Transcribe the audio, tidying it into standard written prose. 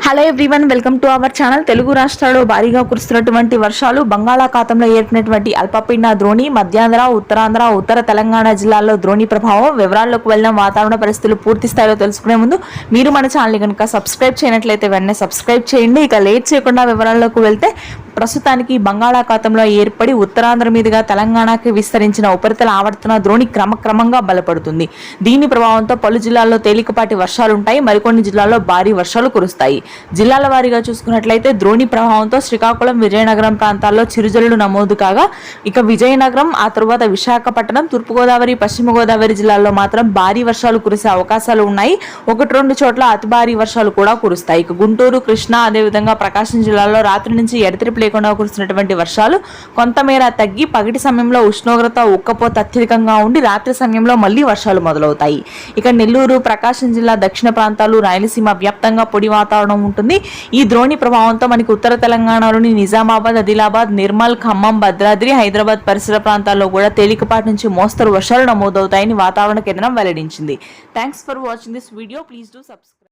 Hello everyone, welcome to our channel. Telugu రాష్ట్రాల్లో భారీగా కురుస్తున్నటువంటి వర్షాలు, బంగాళాఖాతంలో ఏర్పడినటువంటి అల్పపీడన ద్రోణి, మధ్యాంధ్ర, ఉత్తరాంధ్ర, ఉత్తర తెలంగాణ జిల్లాల్లో ద్రోణి ప్రభావం. వివరాల్లోకి వెళ్ళిన వాతావరణ పరిస్థితులు పూర్తి స్థాయిలో తెలుసుకునే ముందు మీరు మన ఛానల్ కనుక సబ్స్క్రైబ్ చేయనట్లయితే వెంటనే సబ్స్క్రైబ్ చేయండి. ఇక లేట్ చేయకుండా వివరాల్లోకి వెళ్తే, ప్రస్తుతానికి బంగాళాఖాతంలో ఏర్పడి ఉత్తరాంధ్ర మీదుగా తెలంగాణకి విస్తరించిన ఉపరితల ఆవర్తన ద్రోణి క్రమక్రమంగా బలపడుతుంది. దీని ప్రభావంతో పలు జిల్లాల్లో తేలికపాటి వర్షాలుంటాయి, మరికొన్ని జిల్లాల్లో భారీ వర్షాలు కురుస్తాయి. జిల్లాల వారీగా చూసుకున్నట్లయితే ద్రోణి ప్రభావంతో శ్రీకాకుళం, విజయనగరం ప్రాంతాల్లో చిరుజల్లులు నమోదు కాగా, ఇక విజయనగరం, ఆ తరువాత విశాఖపట్నం, తూర్పుగోదావరి, పశ్చిమ గోదావరి జిల్లాల్లో మాత్రం భారీ వర్షాలు కురిసే అవకాశాలు ఉన్నాయి. 1-2 చోట్ల అతి భారీ వర్షాలు కూడా కురుస్తాయి. ఇక గుంటూరు, కృష్ణా, అదేవిధంగా ప్రకాశం జిల్లాల్లో రాత్రి నుంచి ఎడతెరిపి లేకుండా కురిసినటువంటి వర్షాలు కొంతమేర తగ్గి పగటి సమయంలో ఉష్ణోగ్రత ఉక్కపోత అత్యధికంగా ఉండి రాత్రి సమయంలో మళ్లీ వర్షాలు మొదలవుతాయి. ఇక నెల్లూరు, ప్రకాశం జిల్లా దక్షిణ ప్రాంతాలు, రాయలసీమ వ్యాప్తంగా పొడి వాతావరణం ఉంటుంది. ఈ ద్రోణి ప్రభావంతో మనకి ఉత్తర తెలంగాణలోని నిజామాబాద్, ఆదిలాబాద్, నిర్మల్, ఖమ్మం, భద్రాద్రి, హైదరాబాద్ పరిసర ప్రాంతాల్లో కూడా తేలికపాటి నుంచి మోస్తరు వర్షాలు నమోదవుతాయని వాతావరణ కేంద్రం వెల్లడించింది. Thanks for watching this video. Please do subscribe.